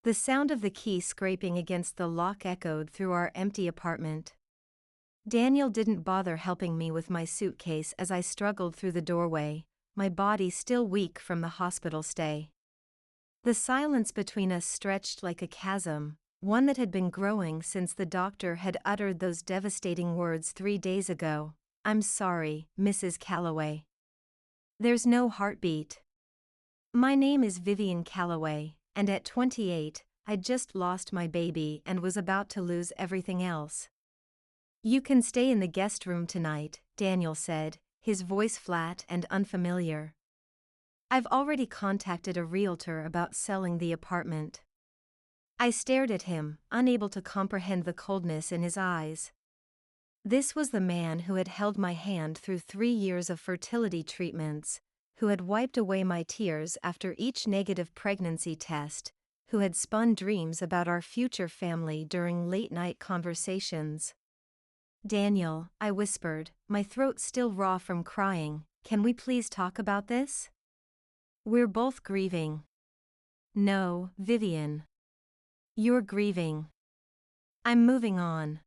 The sound of the key scraping against the lock echoed through our empty apartment. Daniel didn't bother helping me with my suitcase as I struggled through the doorway, my body still weak from the hospital stay. The silence between us stretched like a chasm, one that had been growing since the doctor had uttered those devastating words 3 days ago. "I'm sorry, Mrs. Calloway. There's no heartbeat." My name is Vivienne Calloway, and at 28, I'd just lost my baby and was about to lose everything else. "You can stay in the guest room tonight," Daniel said, his voice flat and unfamiliar. "I've already contacted a realtor about selling the apartment." I stared at him, unable to comprehend the coldness in his eyes. This was the man who had held my hand through 3 years of fertility treatments, who had wiped away my tears after each negative pregnancy test, who had spun dreams about our future family during late-night conversations. "Daniel," I whispered, my throat still raw from crying, "can we please talk about this? We're both grieving." "No, Vivienne. You're grieving. I'm moving on."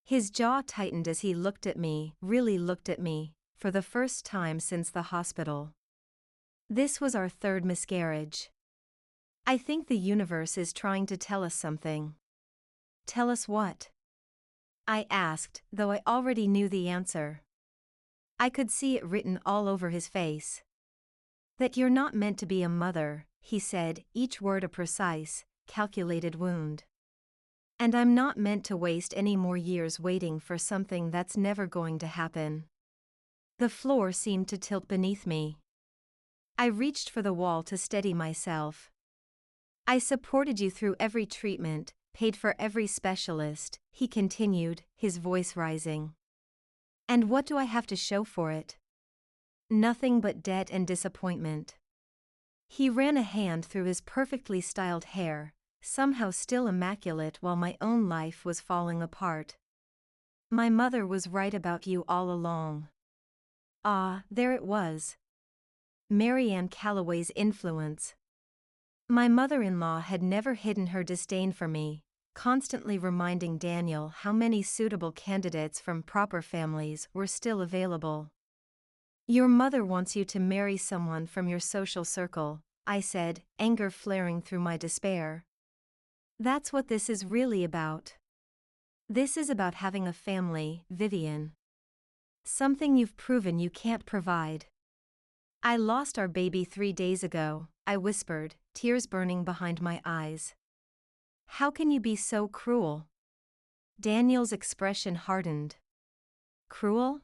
His jaw tightened as he looked at me, really looked at me, for the first time since the hospital. This was our 3rd miscarriage. "I think the universe is trying to tell us something." "Tell us what?" I asked, though I already knew the answer. I could see it written all over his face. "That you're not meant to be a mother," he said, each word a precise, calculated wound. "And I'm not meant to waste any more years waiting for something that's never going to happen." The floor seemed to tilt beneath me. I reached for the wall to steady myself. "I supported you through every treatment, paid for every specialist," he continued, his voice rising. "And what do I have to show for it? Nothing but debt and disappointment." He ran a hand through his perfectly styled hair, somehow still immaculate while my own life was falling apart. "My mother was right about you all along." Ah, there it was. Marianne Calloway's influence. My mother-in-law had never hidden her disdain for me, constantly reminding Daniel how many suitable candidates from proper families were still available. "Your mother wants you to marry someone from your social circle," I said, anger flaring through my despair. "That's what this is really about. This is about having a family, Vivienne. Something you've proven you can't provide." "I lost our baby 3 days ago," I whispered, tears burning behind my eyes. "How can you be so cruel?" Daniel's expression hardened. "Cruel?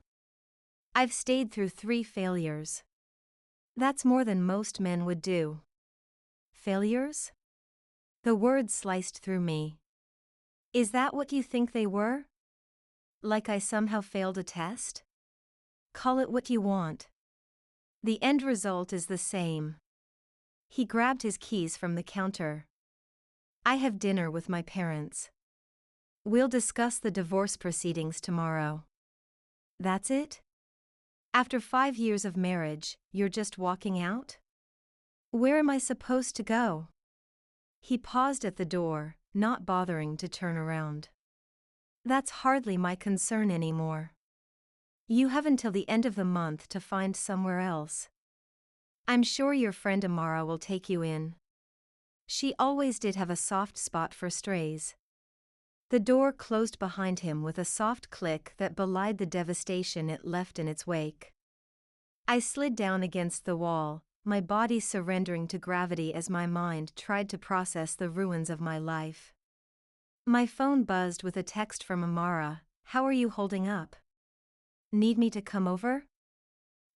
I've stayed through 3 failures. That's more than most men would do." "Failures?" The words sliced through me. "Is that what you think they were? Like I somehow failed a test? Call it what you want. The end result is the same." He grabbed his keys from the counter. "I have dinner with my parents. We'll discuss the divorce proceedings tomorrow." "That's it? After 5 years of marriage, you're just walking out? Where am I supposed to go?" He paused at the door, not bothering to turn around. "That's hardly my concern anymore. You have until the end of the month to find somewhere else. I'm sure your friend Amara will take you in. She always did have a soft spot for strays." The door closed behind him with a soft click that belied the devastation it left in its wake. I slid down against the wall, my body surrendering to gravity as my mind tried to process the ruins of my life. My phone buzzed with a text from Amara. "How are you holding up? Need me to come over?"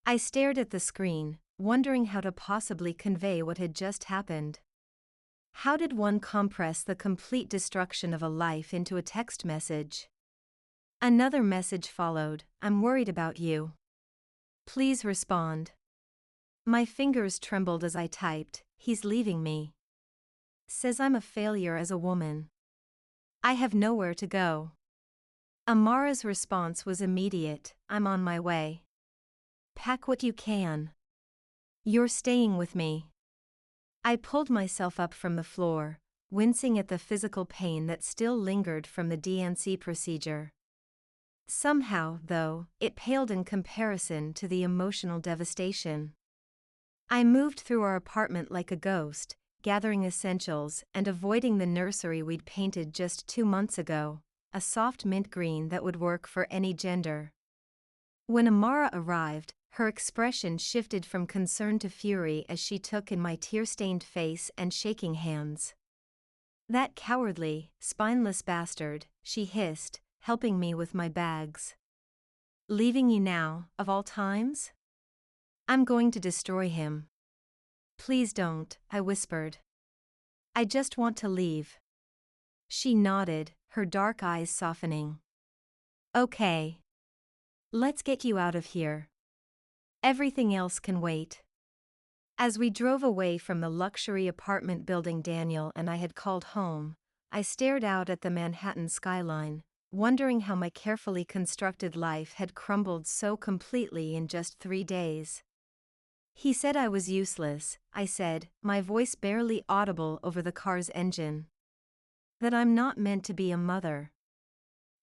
I stared at the screen, wondering how to possibly convey what had just happened. How did one compress the complete destruction of a life into a text message? Another message followed. "I'm worried about you. Please respond." My fingers trembled as I typed, "He's leaving me. Says I'm a failure as a woman. I have nowhere to go." Amara's response was immediate. "I'm on my way. Pack what you can. You're staying with me." I pulled myself up from the floor, wincing at the physical pain that still lingered from the DNC procedure. Somehow, though, it paled in comparison to the emotional devastation. I moved through our apartment like a ghost, gathering essentials and avoiding the nursery we'd painted just 2 months ago, a soft mint green that would work for any gender. When Amara arrived, her expression shifted from concern to fury as she took in my tear-stained face and shaking hands. "That cowardly, spineless bastard," she hissed, helping me with my bags. "Leaving you now, of all times? I'm going to destroy him." "Please don't," I whispered. "I just want to leave." She nodded, her dark eyes softening. "Okay. Let's get you out of here. Everything else can wait." As we drove away from the luxury apartment building Daniel and I had called home, I stared out at the Manhattan skyline, wondering how my carefully constructed life had crumbled so completely in just 3 days. "He said I was useless," I said, my voice barely audible over the car's engine. "That I'm not meant to be a mother."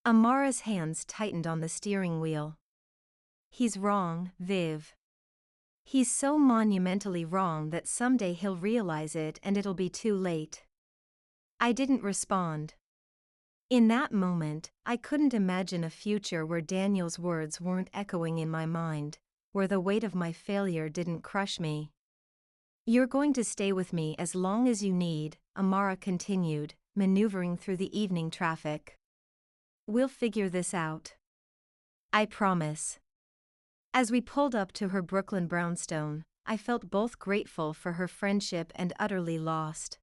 Amara's hands tightened on the steering wheel. "He's wrong, Viv. He's so monumentally wrong that someday he'll realize it and it'll be too late." I didn't respond. In that moment, I couldn't imagine a future where Daniel's words weren't echoing in my mind, where the weight of my failure didn't crush me. "You're going to stay with me as long as you need," Amara continued, maneuvering through the evening traffic. "We'll figure this out. I promise." As we pulled up to her Brooklyn brownstone, I felt both grateful for her friendship and utterly lost.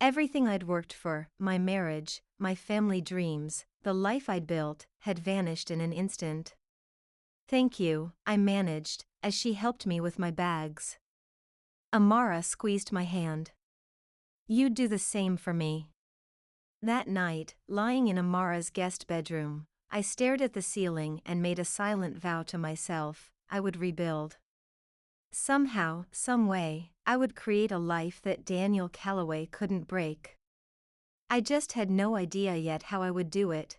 Everything I'd worked for, my marriage, my family dreams, the life I'd built, had vanished in an instant. "Thank you," I managed, as she helped me with my bags. Amara squeezed my hand. "You'd do the same for me." That night, lying in Amara's guest bedroom, I stared at the ceiling and made a silent vow to myself: I would rebuild. Somehow, some way, I would create a life that Daniel Calloway couldn't break. I just had no idea yet how I would do it.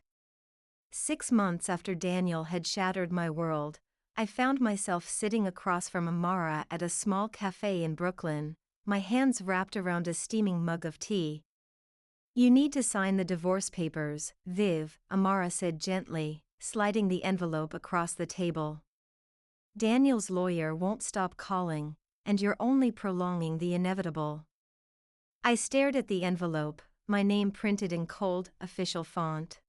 6 months after Daniel had shattered my world, I found myself sitting across from Amara at a small cafe in Brooklyn, my hands wrapped around a steaming mug of tea. "You need to sign the divorce papers, Viv," Amara said gently, sliding the envelope across the table. "Daniel's lawyer won't stop calling, and you're only prolonging the inevitable." I stared at the envelope, my name printed in cold, official font.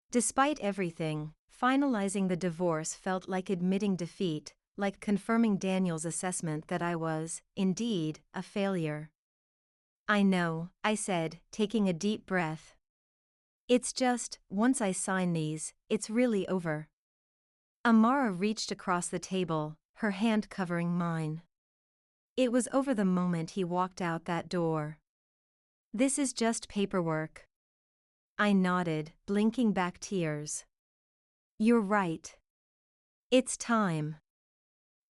Despite everything, finalizing the divorce felt like admitting defeat, like confirming Daniel's assessment that I was, indeed, a failure. "I know," I said, taking a deep breath. "It's just, once I sign these, it's really over." Amara reached across the table, her hand covering mine. It was over the moment he walked out that door. "This is just paperwork." I nodded, blinking back tears. "You're right. It's time."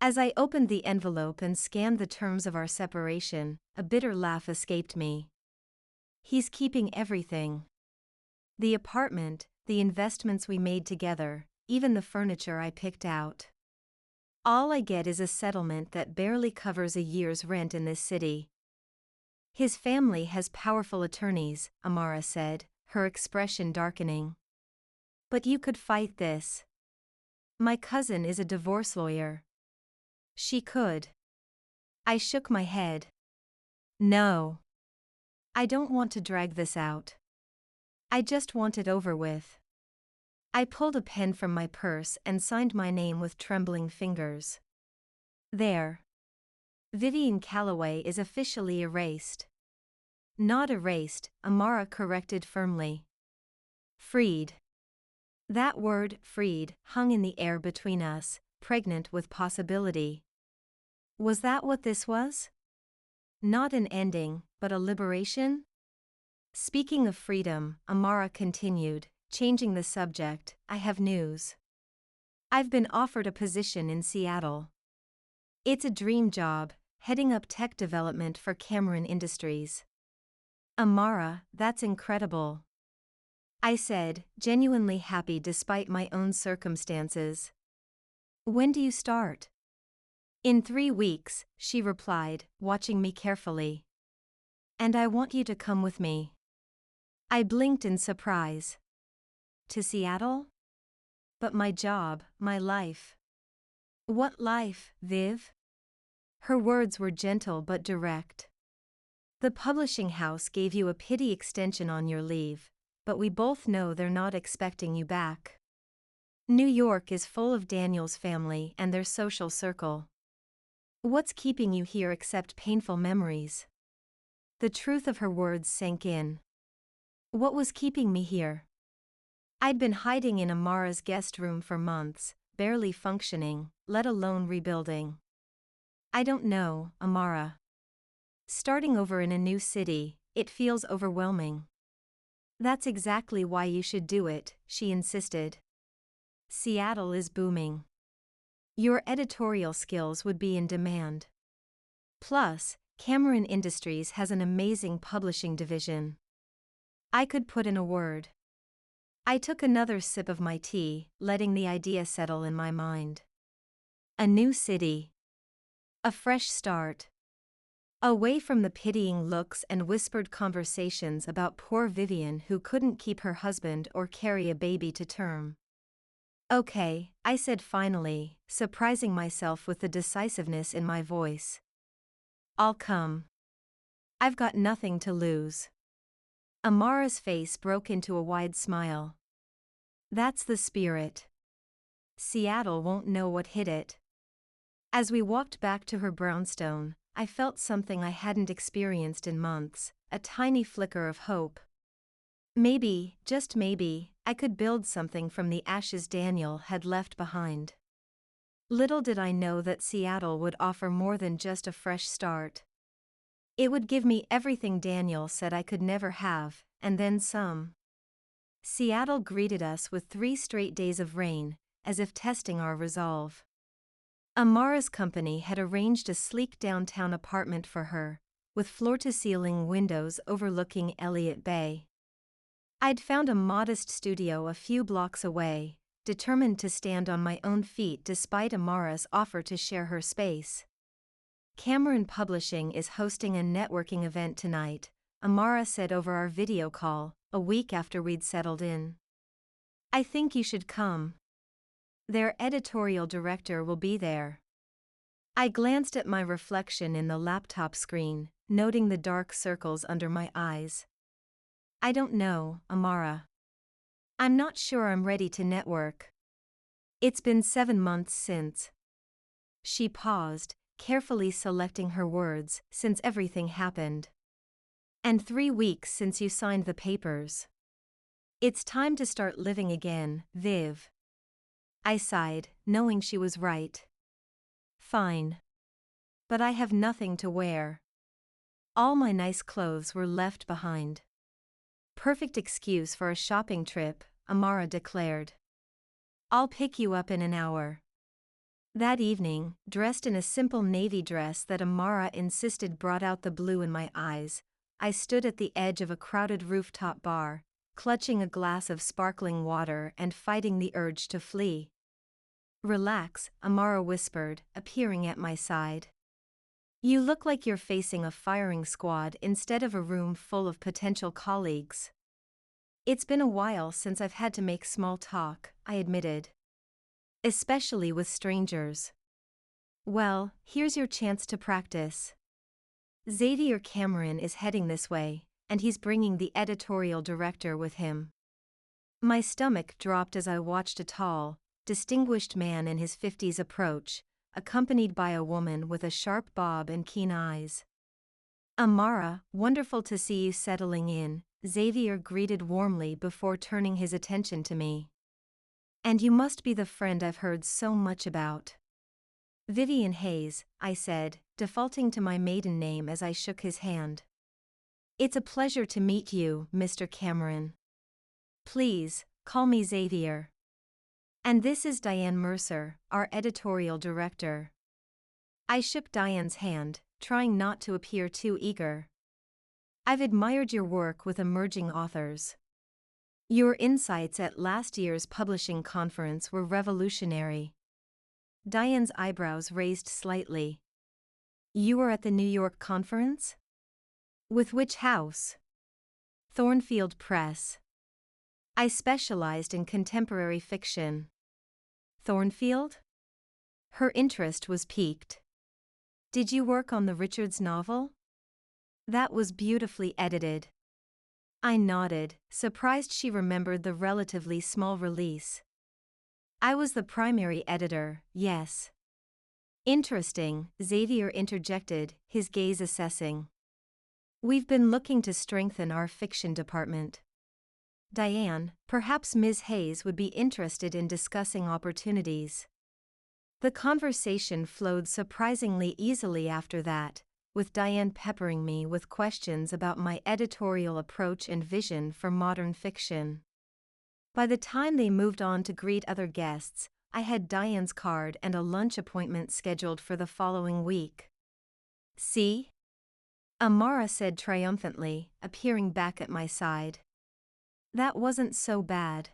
As I opened the envelope and scanned the terms of our separation, a bitter laugh escaped me. "He's keeping everything. The apartment, the investments we made together, even the furniture I picked out. All I get is a settlement that barely covers a year's rent in this city." "His family has powerful attorneys," Amara said, her expression darkening. "But you could fight this. My cousin is a divorce lawyer." "She could." I shook my head. "No. I don't want to drag this out. I just want it over with." I pulled a pen from my purse and signed my name with trembling fingers. "There. Vivienne Calloway is officially erased." "Not erased," Amara corrected firmly. "Freed." That word, freed, hung in the air between us, pregnant with possibility. Was that what this was? Not an ending, but a liberation? "Speaking of freedom," Amara continued, changing the subject, "I have news. I've been offered a position in Seattle. It's a dream job, heading up tech development for Cameron Industries." Amara, that's incredible. I said, genuinely happy despite my own circumstances. When do you start? In 3 weeks, she replied, watching me carefully. And I want you to come with me. I blinked in surprise. To Seattle? But my job, my life. What life, Viv? Her words were gentle but direct. The publishing house gave you a pity extension on your leave, but we both know they're not expecting you back. New York is full of Daniel's family and their social circle. What's keeping you here except painful memories? The truth of her words sank in. What was keeping me here? I'd been hiding in Amara's guest room for months, barely functioning, let alone rebuilding. I don't know, Amara. Starting over in a new city, it feels overwhelming. That's exactly why you should do it, she insisted. Seattle is booming. Your editorial skills would be in demand. Plus, Cameron Industries has an amazing publishing division. I could put in a word. I took another sip of my tea, letting the idea settle in my mind. A new city. A fresh start. Away from the pitying looks and whispered conversations about poor Vivienne who couldn't keep her husband or carry a baby to term. Okay, I said finally, surprising myself with the decisiveness in my voice. I'll come. I've got nothing to lose. Amara's face broke into a wide smile. That's the spirit. Seattle won't know what hit it. As we walked back to her brownstone, I felt something I hadn't experienced in months, a tiny flicker of hope. Maybe, just maybe, I could build something from the ashes Daniel had left behind. Little did I know that Seattle would offer more than just a fresh start. It would give me everything Daniel said I could never have, and then some. Seattle greeted us with 3 straight days of rain, as if testing our resolve. Amara's company had arranged a sleek downtown apartment for her, with floor-to-ceiling windows overlooking Elliott Bay. I'd found a modest studio a few blocks away, determined to stand on my own feet despite Amara's offer to share her space. Cameron Publishing is hosting a networking event tonight, Amara said over our video call, a week after we'd settled in. I think you should come. Their editorial director will be there. I glanced at my reflection in the laptop screen, noting the dark circles under my eyes. I don't know, Amara. I'm not sure I'm ready to network. It's been 7 months since. She paused, carefully selecting her words, since everything happened. And 3 weeks since you signed the papers. It's time to start living again, Viv. I sighed, knowing she was right. Fine. But I have nothing to wear. All my nice clothes were left behind. Perfect excuse for a shopping trip, Amara declared. I'll pick you up in an hour. That evening, dressed in a simple navy dress that Amara insisted brought out the blue in my eyes, I stood at the edge of a crowded rooftop bar, clutching a glass of sparkling water and fighting the urge to flee. Relax, Amara whispered, appearing at my side. You look like you're facing a firing squad instead of a room full of potential colleagues. It's been a while since I've had to make small talk, I admitted. Especially with strangers. Well, here's your chance to practice. Xavier Cameron is heading this way, and he's bringing the editorial director with him. My stomach dropped as I watched a tall, distinguished man in his 50s approach, accompanied by a woman with a sharp bob and keen eyes. Amara, wonderful to see you settling in, Xavier greeted warmly before turning his attention to me. And you must be the friend I've heard so much about. Vivienne Hayes, I said, defaulting to my maiden name as I shook his hand. It's a pleasure to meet you, Mr. Cameron. Please, call me Xavier. And this is Diane Mercer, our editorial director. I shook Diane's hand, trying not to appear too eager. I've admired your work with emerging authors. Your insights at last year's publishing conference were revolutionary. Diane's eyebrows raised slightly. You were at the New York conference? With which house? Thornfield Press. I specialized in contemporary fiction. Thornfield? Her interest was piqued. Did you work on the Richards novel? That was beautifully edited. I nodded, surprised she remembered the relatively small release. I was the primary editor, yes. Interesting, Xavier interjected, his gaze assessing. We've been looking to strengthen our fiction department. Diane, perhaps Ms. Hayes would be interested in discussing opportunities. The conversation flowed surprisingly easily after that, with Diane peppering me with questions about my editorial approach and vision for modern fiction. By the time they moved on to greet other guests, I had Diane's card and a lunch appointment scheduled for the following week. See? Amara said triumphantly, appearing back at my side. That wasn't so bad.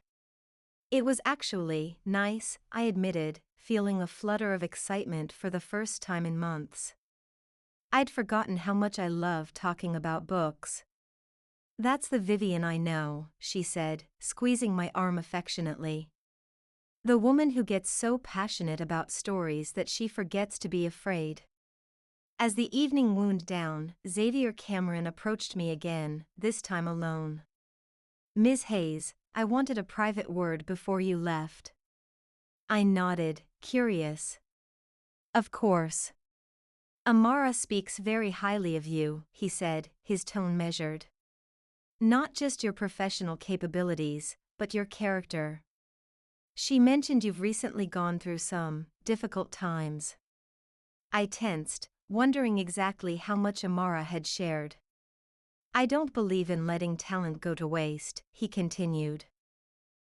It was actually nice, I admitted, feeling a flutter of excitement for the first time in months. I'd forgotten how much I love talking about books. That's the Vivienne I know, she said, squeezing my arm affectionately. The woman who gets so passionate about stories that she forgets to be afraid. As the evening wound down, Xavier Cameron approached me again, this time alone. Ms. Hayes, I wanted a private word before you left. I nodded, curious. Of course. Amara speaks very highly of you, he said, his tone measured. Not just your professional capabilities, but your character. She mentioned you've recently gone through some difficult times. I tensed, wondering exactly how much Amara had shared. I don't believe in letting talent go to waste, he continued.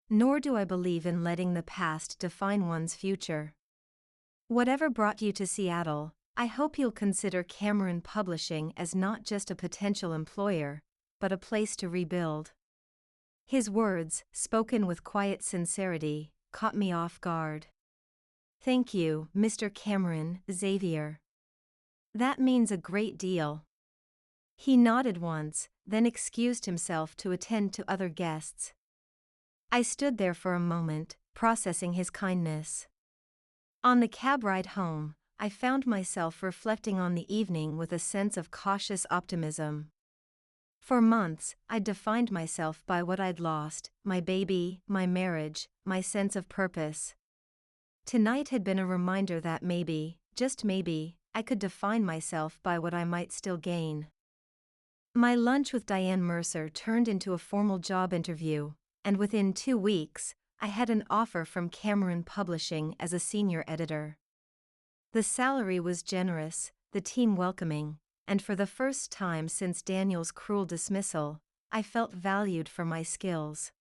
Nor do I believe in letting the past define one's future. Whatever brought you to Seattle, I hope you'll consider Cameron Publishing as not just a potential employer, but a place to rebuild. His words, spoken with quiet sincerity, caught me off guard. Thank you, Mr. Cameron, Xavier. That means a great deal. He nodded once, then excused himself to attend to other guests. I stood there for a moment, processing his kindness. On the cab ride home, I found myself reflecting on the evening with a sense of cautious optimism. For months, I'd defined myself by what I'd lost, my baby, my marriage, my sense of purpose. Tonight had been a reminder that maybe, just maybe, I could define myself by what I might still gain. My lunch with Diane Mercer turned into a formal job interview, and within 2 weeks, I had an offer from Cameron Publishing as a senior editor. The salary was generous, the team welcoming, and for the first time since Daniel's cruel dismissal, I felt valued for my skills.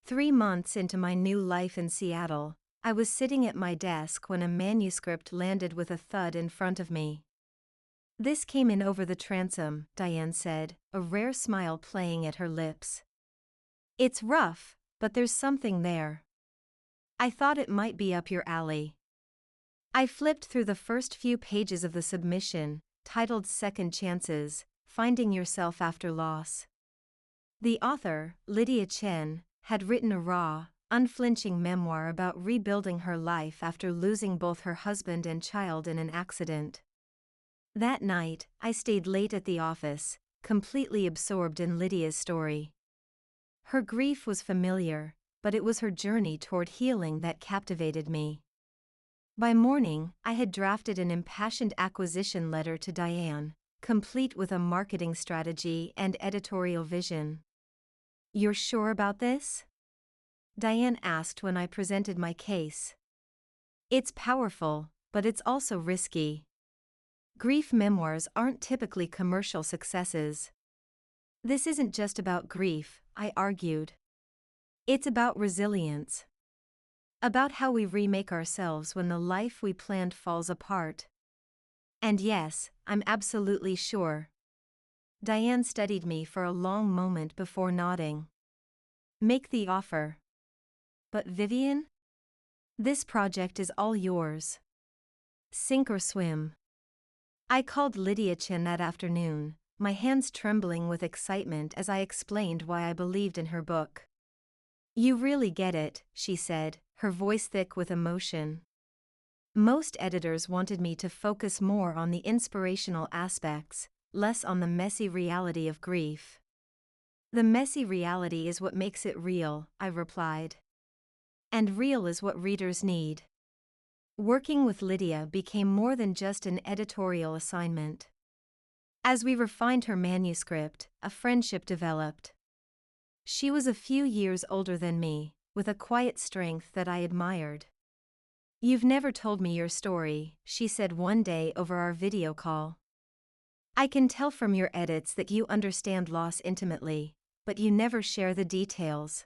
3 months into my new life in Seattle, I was sitting at my desk when a manuscript landed with a thud in front of me. This came in over the transom, Diane said, a rare smile playing at her lips. It's rough, but there's something there. I thought it might be up your alley. I flipped through the first few pages of the submission, titled Second Chances, Finding Yourself After Loss. The author, Lydia Chen, had written a raw, unflinching memoir about rebuilding her life after losing both her husband and child in an accident. That night, I stayed late at the office, completely absorbed in Lydia's story. Her grief was familiar, but it was her journey toward healing that captivated me. By morning, I had drafted an impassioned acquisition letter to Diane, complete with a marketing strategy and editorial vision. You're sure about this? Diane asked when I presented my case. It's powerful, but it's also risky. Grief memoirs aren't typically commercial successes. This isn't just about grief, I argued. It's about resilience. About how we remake ourselves when the life we planned falls apart. And yes, I'm absolutely sure. Diane studied me for a long moment before nodding. Make the offer. But Vivienne? This project is all yours. Sink or swim. I called Lydia Chen that afternoon, my hands trembling with excitement as I explained why I believed in her book. You really get it, she said, her voice thick with emotion. Most editors wanted me to focus more on the inspirational aspects, less on the messy reality of grief. The messy reality is what makes it real, I replied. And real is what readers need. Working with Lydia became more than just an editorial assignment. As we refined her manuscript, a friendship developed. She was a few years older than me, with a quiet strength that I admired. You've never told me your story, she said one day over our video call. I can tell from your edits that you understand loss intimately, but you never share the details.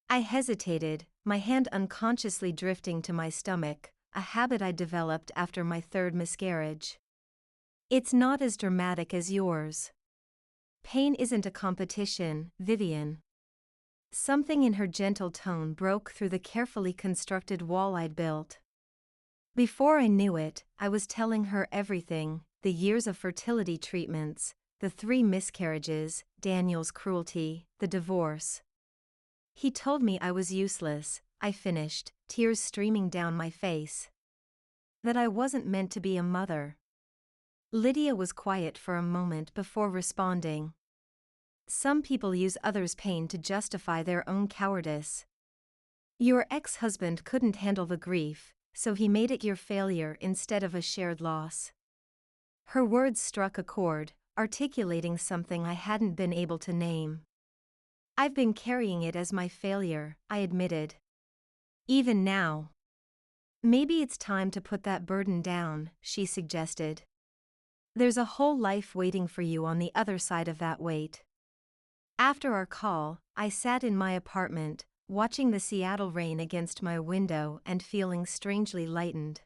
I hesitated, my hand unconsciously drifting to my stomach, a habit I developed after my third miscarriage. It's not as dramatic as yours. Pain isn't a competition, Vivienne. Something in her gentle tone broke through the carefully constructed wall I'd built. Before I knew it, I was telling her everything, the years of fertility treatments, the 3 miscarriages, Daniel's cruelty, the divorce. He told me I was useless, I finished, tears streaming down my face. That I wasn't meant to be a mother. Lydia was quiet for a moment before responding. Some people use others' pain to justify their own cowardice. Your ex-husband couldn't handle the grief, so he made it your failure instead of a shared loss. Her words struck a chord, articulating something I hadn't been able to name. I've been carrying it as my failure, I admitted. Even now. Maybe it's time to put that burden down, she suggested. There's a whole life waiting for you on the other side of that weight. After our call, I sat in my apartment, watching the Seattle rain against my window and feeling strangely lightened.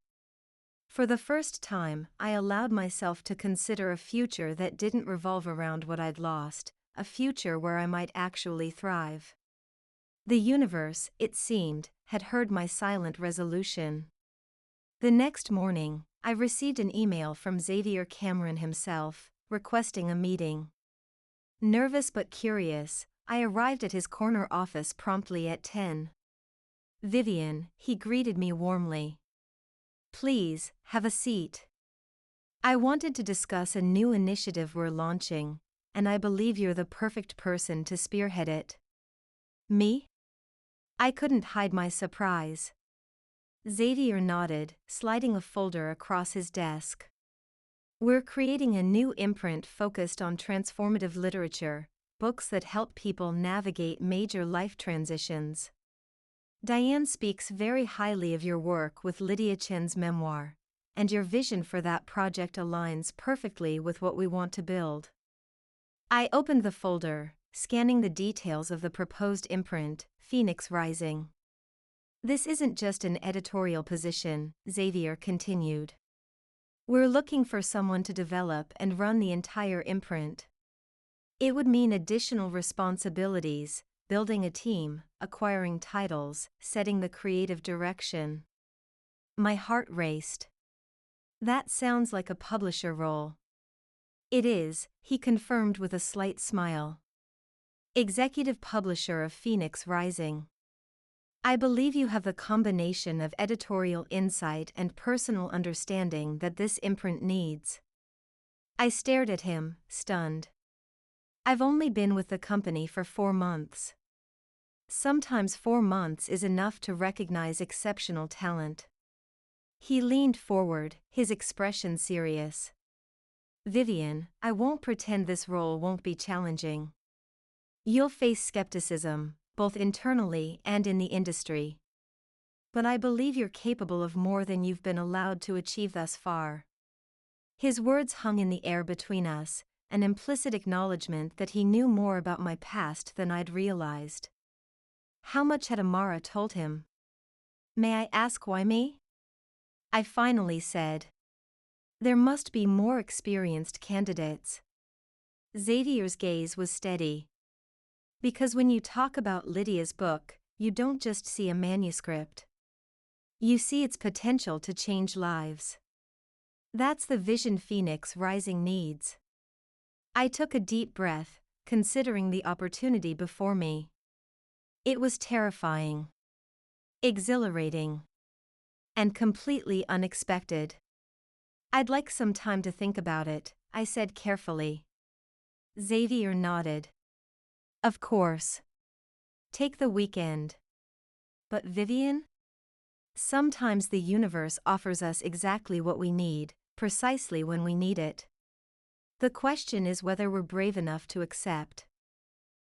For the first time, I allowed myself to consider a future that didn't revolve around what I'd lost, a future where I might actually thrive. The universe, it seemed, had heard my silent resolution. The next morning, I received an email from Xavier Cameron himself, requesting a meeting. Nervous but curious, I arrived at his corner office promptly at 10. Vivienne, he greeted me warmly. Please, have a seat. I wanted to discuss a new initiative we're launching, and I believe you're the perfect person to spearhead it. Me? I couldn't hide my surprise. Xavier nodded, sliding a folder across his desk. We're creating a new imprint focused on transformative literature, books that help people navigate major life transitions. Diane speaks very highly of your work with Lydia Chen's memoir, and your vision for that project aligns perfectly with what we want to build. I opened the folder, scanning the details of the proposed imprint, Phoenix Rising. This isn't just an editorial position, Xavier continued. We're looking for someone to develop and run the entire imprint. It would mean additional responsibilities, building a team, acquiring titles, setting the creative direction. My heart raced. That sounds like a publisher role. It is, he confirmed with a slight smile. Executive publisher of Phoenix Rising. I believe you have the combination of editorial insight and personal understanding that this imprint needs. I stared at him, stunned. I've only been with the company for 4 months. Sometimes 4 months is enough to recognize exceptional talent. He leaned forward, his expression serious. Vivienne, I won't pretend this role won't be challenging. You'll face skepticism, both internally and in the industry. But I believe you're capable of more than you've been allowed to achieve thus far. His words hung in the air between us, an implicit acknowledgement that he knew more about my past than I'd realized. How much had Amara told him? May I ask why me? I finally said. There must be more experienced candidates. Xavier's gaze was steady. Because when you talk about Lydia's book, you don't just see a manuscript. You see its potential to change lives. That's the vision Phoenix Rising needs. I took a deep breath, considering the opportunity before me. It was terrifying, exhilarating, and completely unexpected. I'd like some time to think about it, I said carefully. Xavier nodded. Of course. Take the weekend. But Vivienne? Sometimes the universe offers us exactly what we need, precisely when we need it. The question is whether we're brave enough to accept.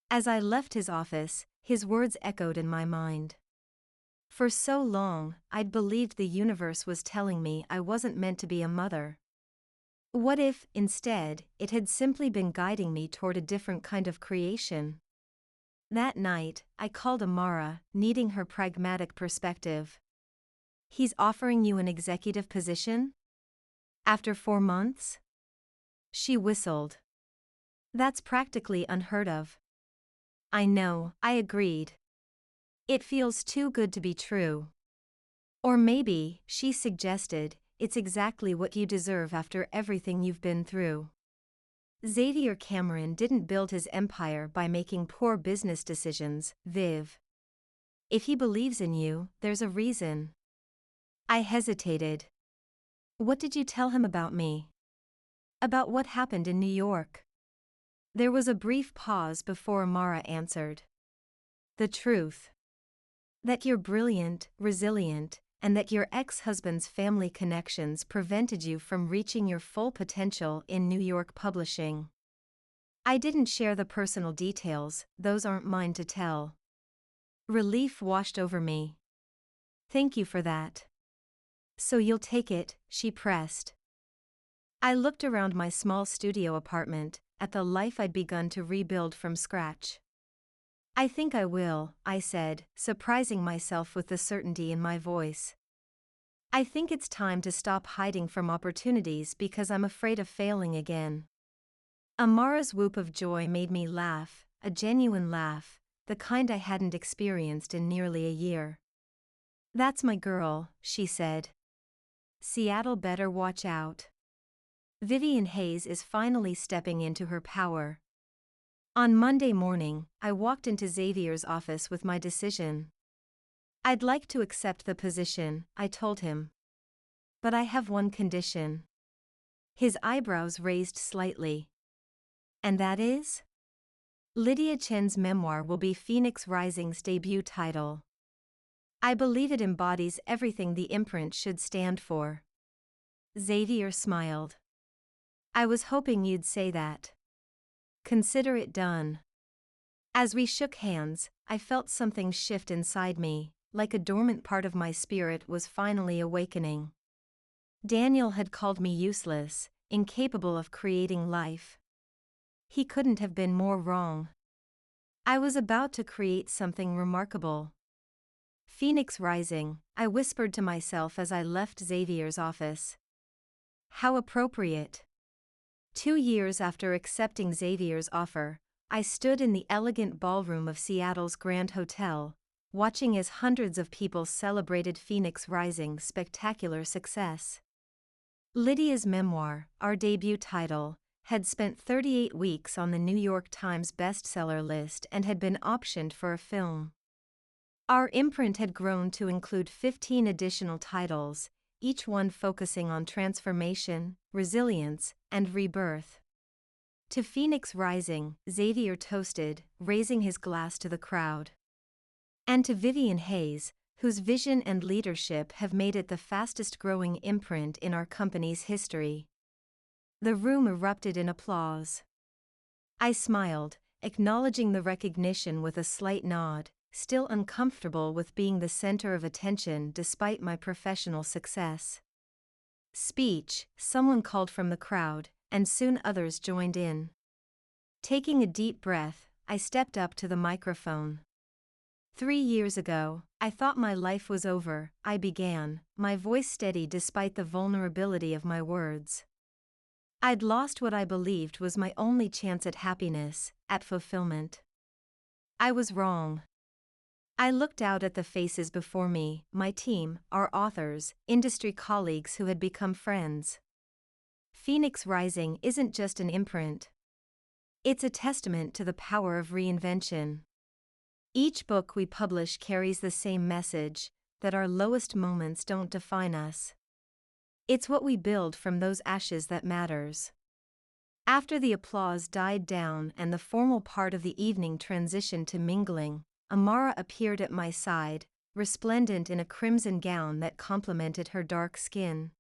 As I left his office, his words echoed in my mind. For so long, I'd believed the universe was telling me I wasn't meant to be a mother. What if, instead, it had simply been guiding me toward a different kind of creation? That night, I called Amara, needing her pragmatic perspective. He's offering you an executive position? After 4 months? She whistled. That's practically unheard of. I know, I agreed. It feels too good to be true. Or maybe, she suggested, it's exactly what you deserve after everything you've been through. Xavier Cameron didn't build his empire by making poor business decisions, Viv. If he believes in you, there's a reason. I hesitated. What did you tell him about me? About what happened in New York? There was a brief pause before Amara answered. The truth. That you're brilliant, resilient, and that your ex-husband's family connections prevented you from reaching your full potential in New York publishing. I didn't share the personal details, those aren't mine to tell. Relief washed over me. Thank you for that. So you'll take it, she pressed. I looked around my small studio apartment, at the life I'd begun to rebuild from scratch. I think I will, I said, surprising myself with the certainty in my voice. I think it's time to stop hiding from opportunities because I'm afraid of failing again. Amara's whoop of joy made me laugh, a genuine laugh, the kind I hadn't experienced in nearly a year. That's my girl, she said. Seattle better watch out. Vivienne Hayes is finally stepping into her power. On Monday morning, I walked into Xavier's office with my decision. I'd like to accept the position, I told him. But I have one condition. His eyebrows raised slightly. And that is? Lydia Chen's memoir will be Phoenix Rising's debut title. I believe it embodies everything the imprint should stand for. Xavier smiled. I was hoping you'd say that. Consider it done. As we shook hands, I felt something shift inside me, like a dormant part of my spirit was finally awakening. Daniel had called me useless, incapable of creating life. He couldn't have been more wrong. I was about to create something remarkable. Phoenix Rising, I whispered to myself as I left Xavier's office. How appropriate. 2 years after accepting Xavier's offer, I stood in the elegant ballroom of Seattle's Grand Hotel, watching as hundreds of people celebrated Phoenix Rising's spectacular success. Lydia's memoir, our debut title, had spent 38 weeks on the New York Times bestseller list and had been optioned for a film. Our imprint had grown to include 15 additional titles, each one focusing on transformation, resilience, and rebirth. To Phoenix Rising, Xavier toasted, raising his glass to the crowd. And to Vivienne Hayes, whose vision and leadership have made it the fastest-growing imprint in our company's history. The room erupted in applause. I smiled, acknowledging the recognition with a slight nod, still uncomfortable with being the center of attention despite my professional success. Speech, someone called from the crowd, and soon others joined in. Taking a deep breath, I stepped up to the microphone. 3 years ago, I thought my life was over, I began, my voice steady despite the vulnerability of my words. I'd lost what I believed was my only chance at happiness, at fulfillment. I was wrong. I looked out at the faces before me, my team, our authors, industry colleagues who had become friends. Phoenix Rising isn't just an imprint. It's a testament to the power of reinvention. Each book we publish carries the same message, that our lowest moments don't define us. It's what we build from those ashes that matters. After the applause died down and the formal part of the evening transitioned to mingling, Amara appeared at my side, resplendent in a crimson gown that complemented her dark skin.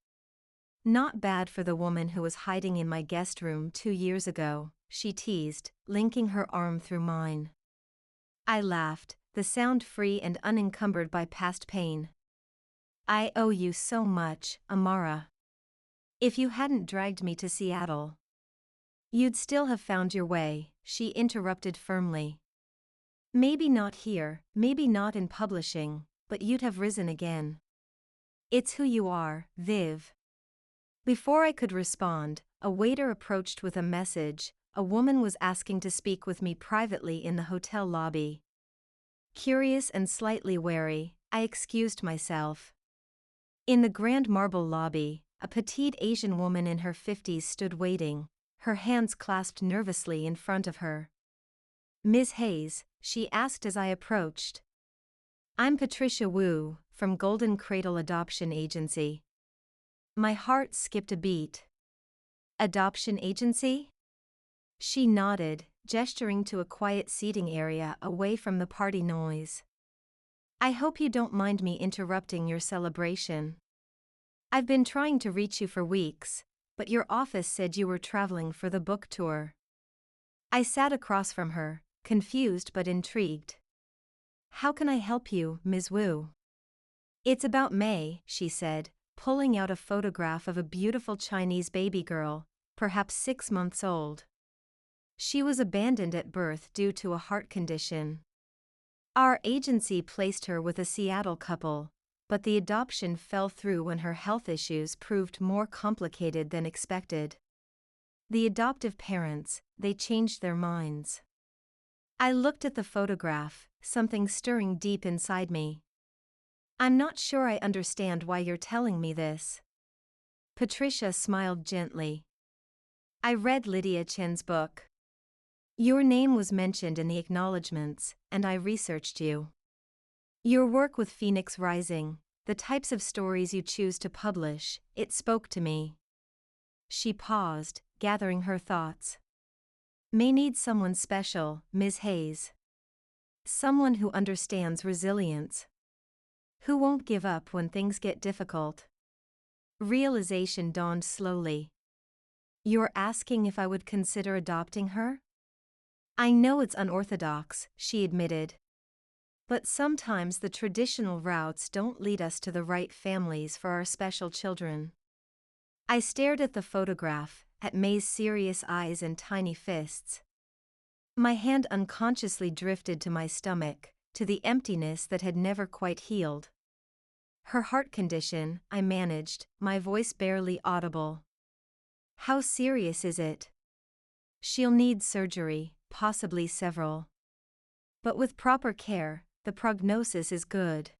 Not bad for the woman who was hiding in my guest room 2 years ago, she teased, linking her arm through mine. I laughed, the sound free and unencumbered by past pain. I owe you so much, Amara. If you hadn't dragged me to Seattle, you'd still have found your way, she interrupted firmly. Maybe not here, maybe not in publishing, but you'd have risen again. It's who you are, Viv. Before I could respond, a waiter approached with a message. A woman was asking to speak with me privately in the hotel lobby. Curious and slightly wary, I excused myself. In the grand marble lobby, a petite Asian woman in her 50s stood waiting, her hands clasped nervously in front of her. Ms. Hayes, she asked as I approached. I'm Patricia Wu, from Golden Cradle Adoption Agency. My heart skipped a beat. Adoption agency? She nodded, gesturing to a quiet seating area away from the party noise. I hope you don't mind me interrupting your celebration. I've been trying to reach you for weeks, but your office said you were traveling for the book tour. I sat across from her, confused but intrigued. How can I help you, Ms. Wu? It's about May, she said, pulling out a photograph of a beautiful Chinese baby girl, perhaps 6 months old. She was abandoned at birth due to a heart condition. Our agency placed her with a Seattle couple, but the adoption fell through when her health issues proved more complicated than expected. The adoptive parents, they changed their minds. I looked at the photograph, something stirring deep inside me. I'm not sure I understand why you're telling me this. Patricia smiled gently. I read Lydia Chen's book. Your name was mentioned in the acknowledgments, and I researched you. Your work with Phoenix Rising, the types of stories you choose to publish, it spoke to me. She paused, gathering her thoughts. May need someone special, Ms. Hayes. Someone who understands resilience. Who won't give up when things get difficult. Realization dawned slowly. You're asking if I would consider adopting her? I know it's unorthodox, she admitted. But sometimes the traditional routes don't lead us to the right families for our special children. I stared at the photograph, at May's serious eyes and tiny fists. My hand unconsciously drifted to my stomach, to the emptiness that had never quite healed. Her heart condition, I managed, my voice barely audible. How serious is it? She'll need surgery, possibly several. But with proper care, the prognosis is good.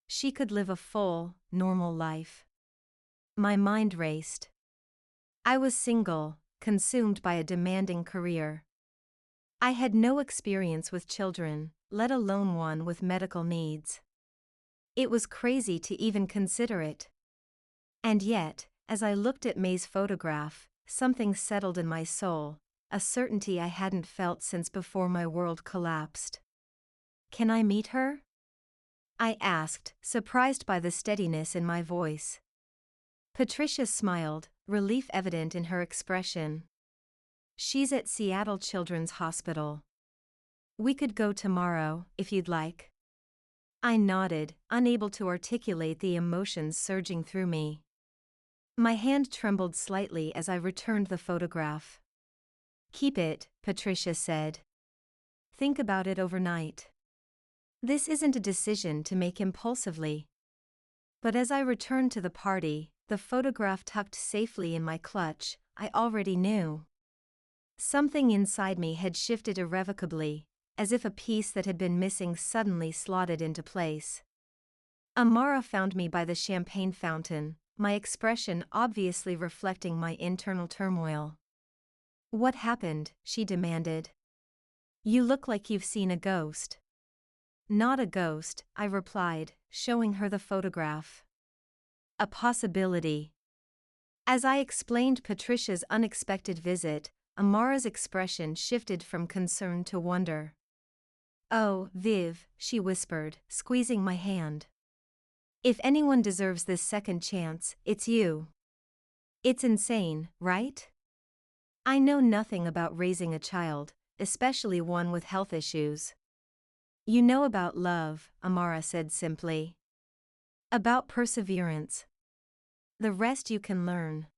She could live a full, normal life. My mind raced. I was single, consumed by a demanding career. I had no experience with children, let alone one with medical needs. It was crazy to even consider it. And yet, as I looked at May's photograph, something settled in my soul, a certainty I hadn't felt since before my world collapsed. Can I meet her? I asked, surprised by the steadiness in my voice. Patricia smiled, relief evident in her expression. She's at Seattle Children's Hospital. We could go tomorrow, if you'd like. I nodded, unable to articulate the emotions surging through me. My hand trembled slightly as I returned the photograph. Keep it, Patricia said. Think about it overnight. This isn't a decision to make impulsively. But as I returned to the party, the photograph tucked safely in my clutch, I already knew. Something inside me had shifted irrevocably, as if a piece that had been missing suddenly slotted into place. Amara found me by the champagne fountain, my expression obviously reflecting my internal turmoil. "What happened?" she demanded. "You look like you've seen a ghost." "Not a ghost," I replied, showing her the photograph. "A possibility." As I explained Patricia's unexpected visit, Amara's expression shifted from concern to wonder. "Oh, Viv," she whispered, squeezing my hand. "If anyone deserves this second chance, it's you. It's insane, right? I know nothing about raising a child, especially one with health issues." "You know about love," Amara said simply. "About perseverance. The rest you can learn."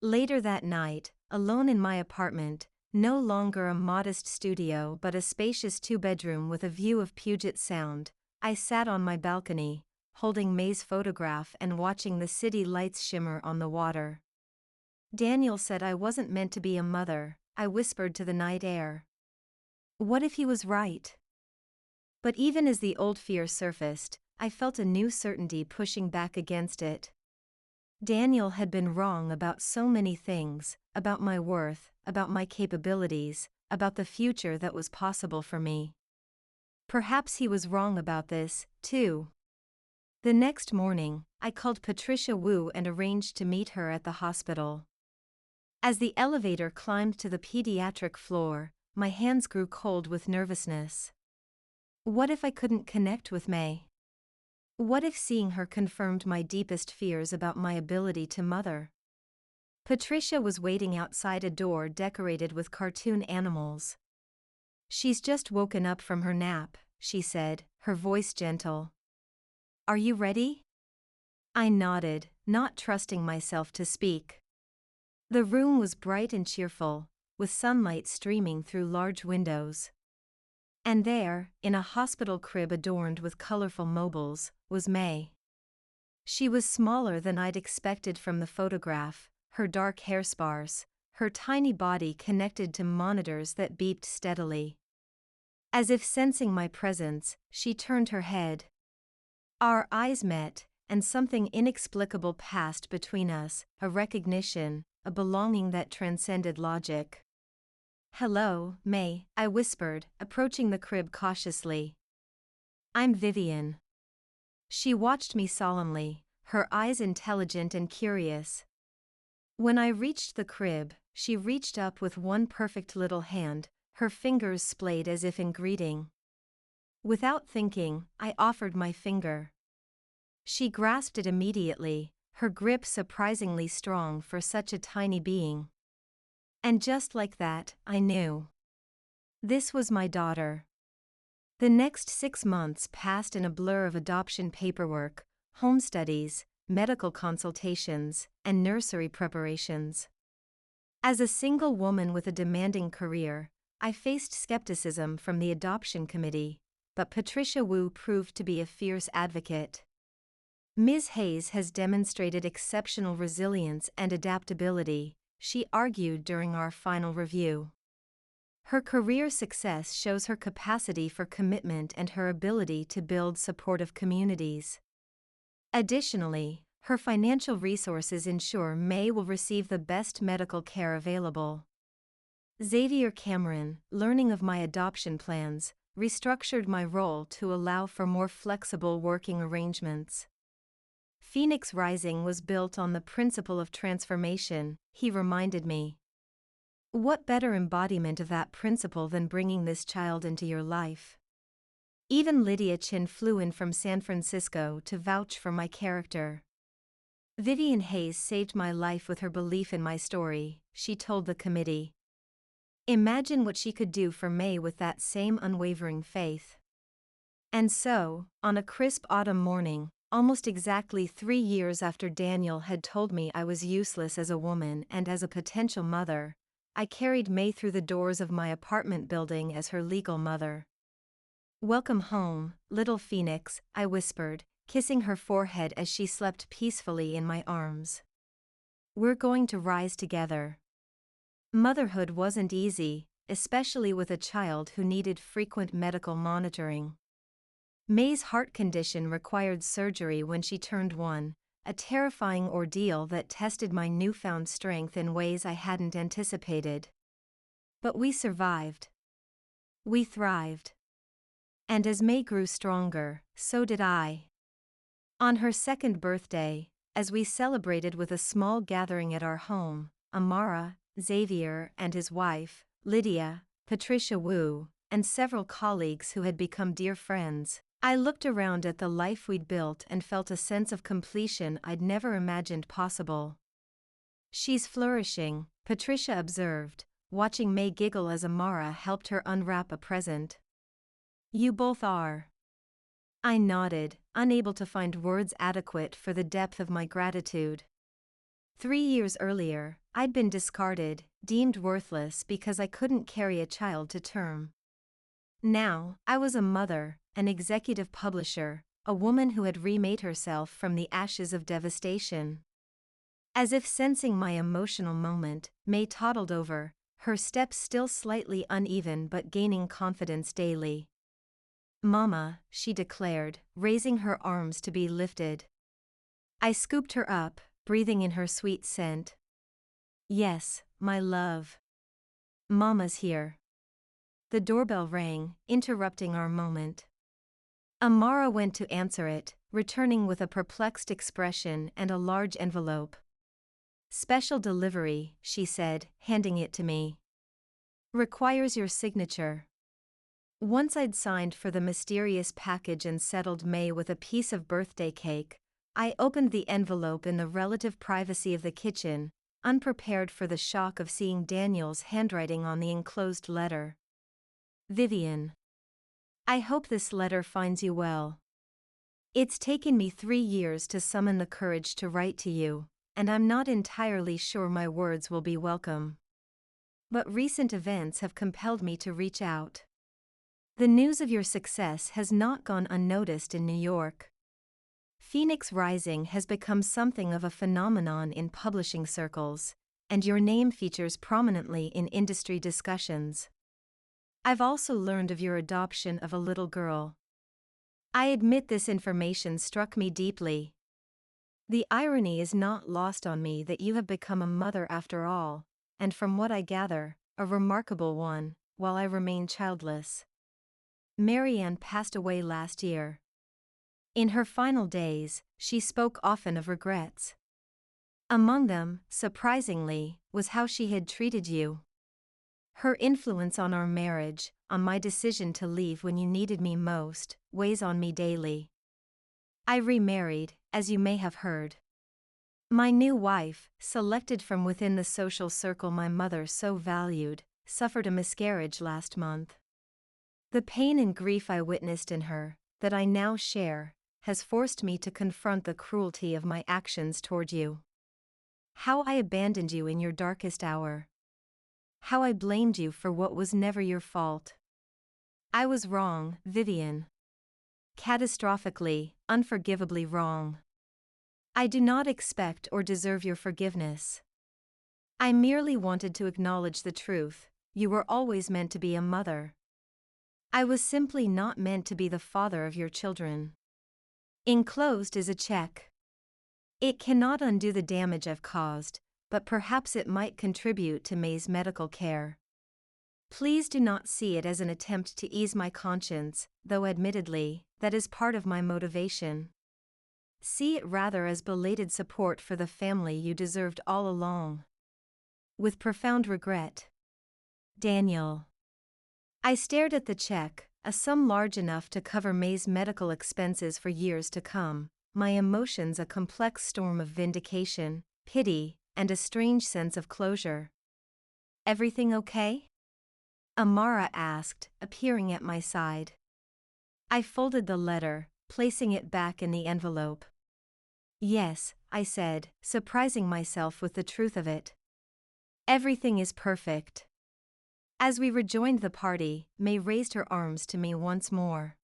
Later that night, alone in my apartment, no longer a modest studio but a spacious two-bedroom with a view of Puget Sound, I sat on my balcony, holding May's photograph and watching the city lights shimmer on the water. "Daniel said I wasn't meant to be a mother," I whispered to the night air. What if he was right? But even as the old fear surfaced, I felt a new certainty pushing back against it. Daniel had been wrong about so many things, about my worth, about my capabilities, about the future that was possible for me. Perhaps he was wrong about this, too. The next morning, I called Patricia Wu and arranged to meet her at the hospital. As the elevator climbed to the pediatric floor, my hands grew cold with nervousness. What if I couldn't connect with May? What if seeing her confirmed my deepest fears about my ability to mother? Patricia was waiting outside a door decorated with cartoon animals. "She's just woken up from her nap," she said, her voice gentle. "Are you ready?" I nodded, not trusting myself to speak. The room was bright and cheerful, with sunlight streaming through large windows. And there, in a hospital crib adorned with colorful mobiles, was May. She was smaller than I'd expected from the photograph, her dark hair sparse, her tiny body connected to monitors that beeped steadily. As if sensing my presence, she turned her head. Our eyes met, and something inexplicable passed between us, a recognition, a belonging that transcended logic. "Hello, May," I whispered, approaching the crib cautiously. "I'm Vivienne." She watched me solemnly, her eyes intelligent and curious. When I reached the crib, she reached up with one perfect little hand, her fingers splayed as if in greeting. Without thinking, I offered my finger. She grasped it immediately, her grip surprisingly strong for such a tiny being. And just like that, I knew. This was my daughter. The next 6 months passed in a blur of adoption paperwork, home studies, medical consultations, and nursery preparations. As a single woman with a demanding career, I faced skepticism from the adoption committee, but Patricia Wu proved to be a fierce advocate. "Ms. Hayes has demonstrated exceptional resilience and adaptability," she argued during our final review. "Her career success shows her capacity for commitment and her ability to build supportive communities. Additionally, her financial resources ensure May will receive the best medical care available." Xavier Cameron, learning of my adoption plans, restructured my role to allow for more flexible working arrangements. "Phoenix Rising was built on the principle of transformation," he reminded me. What better embodiment of that principle than bringing this child into your life? Even Lydia Chin flew in from San Francisco to vouch for my character. "Vivienne Hayes saved my life with her belief in my story," she told the committee. Imagine what she could do for May with that same unwavering faith. And so, on a crisp autumn morning, almost exactly 3 years after Daniel had told me I was useless as a woman and as a potential mother, I carried May through the doors of my apartment building as her legal mother. "Welcome home, little Phoenix," I whispered, kissing her forehead as she slept peacefully in my arms. We're going to rise together. Motherhood wasn't easy, especially with a child who needed frequent medical monitoring. May's heart condition required surgery when she turned 1, a terrifying ordeal that tested my newfound strength in ways I hadn't anticipated. But we survived. We thrived. And as May grew stronger, so did I. On her 2nd birthday, as we celebrated with a small gathering at our home, Amara, Xavier and his wife, Lydia, Patricia Wu, and several colleagues who had become dear friends, I looked around at the life we'd built and felt a sense of completion I'd never imagined possible. "She's flourishing," Patricia observed, watching May giggle as Amara helped her unwrap a present. "You both are." I nodded, unable to find words adequate for the depth of my gratitude. 3 years earlier, I'd been discarded, deemed worthless because I couldn't carry a child to term. Now, I was a mother, an executive publisher, a woman who had remade herself from the ashes of devastation. As if sensing my emotional moment, May toddled over, her steps still slightly uneven but gaining confidence daily. "Mama," she declared, raising her arms to be lifted. I scooped her up, breathing in her sweet scent. "Yes, my love. Mama's here." The doorbell rang, interrupting our moment. Amara went to answer it, returning with a perplexed expression and a large envelope. "Special delivery," she said, handing it to me. "Requires your signature." Once I'd signed for the mysterious package and settled May with a piece of birthday cake, I opened the envelope in the relative privacy of the kitchen, unprepared for the shock of seeing Daniel's handwriting on the enclosed letter. "Vivienne. I hope this letter finds you well. It's taken me 3 years to summon the courage to write to you, and I'm not entirely sure my words will be welcome. But recent events have compelled me to reach out. The news of your success has not gone unnoticed in New York. Phoenix Rising has become something of a phenomenon in publishing circles, and your name features prominently in industry discussions. I've also learned of your adoption of a little girl. I admit this information struck me deeply. The irony is not lost on me that you have become a mother after all, and from what I gather, a remarkable one, while I remain childless. Marianne passed away last year. In her final days, she spoke often of regrets. Among them, surprisingly, was how she had treated you. Her influence on our marriage, on my decision to leave when you needed me most, weighs on me daily. I remarried, as you may have heard. My new wife, selected from within the social circle my mother so valued, suffered a miscarriage last month. The pain and grief I witnessed in her, that I now share, has forced me to confront the cruelty of my actions toward you. How I abandoned you in your darkest hour. How I blamed you for what was never your fault. I was wrong, Vivienne. Catastrophically, unforgivably wrong. I do not expect or deserve your forgiveness. I merely wanted to acknowledge the truth: you were always meant to be a mother. I was simply not meant to be the father of your children. Enclosed is a check. It cannot undo the damage I've caused, but perhaps it might contribute to May's medical care. Please do not see it as an attempt to ease my conscience, though admittedly, that is part of my motivation. See it rather as belated support for the family you deserved all along. With profound regret. Daniel. I stared at the check, a sum large enough to cover May's medical expenses for years to come, my emotions a complex storm of vindication, pity, and a strange sense of closure. "Everything okay?" Amara asked, appearing at my side. I folded the letter, placing it back in the envelope. "Yes," I said, surprising myself with the truth of it. "Everything is perfect." As we rejoined the party, May raised her arms to me once more.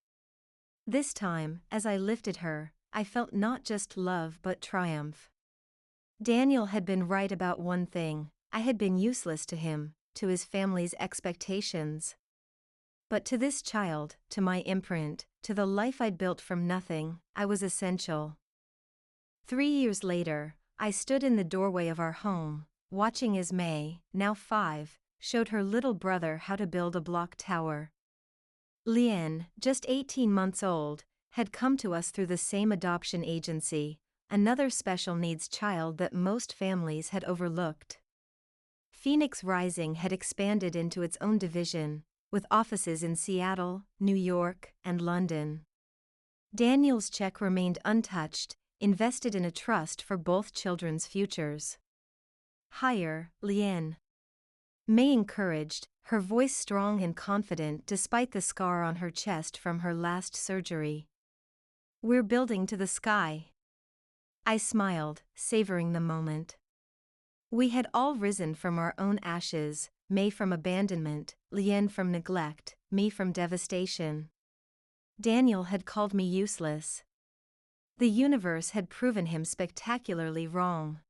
This time, as I lifted her, I felt not just love but triumph. Daniel had been right about one thing: I had been useless to him, to his family's expectations. But to this child, to my imprint, to the life I'd built from nothing, I was essential. 3 years later, I stood in the doorway of our home, watching as May, now 5, showed her little brother how to build a block tower. Vivienne, just 18 months old, had come to us through the same adoption agency, another special needs child that most families had overlooked. Phoenix Rising had expanded into its own division, with offices in Seattle, New York, and London. Daniel's check remained untouched, invested in a trust for both children's futures. Hire, Vivienne. May encouraged, her voice strong and confident despite the scar on her chest from her last surgery. We're building to the sky. I smiled, savoring the moment. We had all risen from our own ashes, May from abandonment, Vivienne from neglect, me from devastation. Daniel had called me useless. The universe had proven him spectacularly wrong.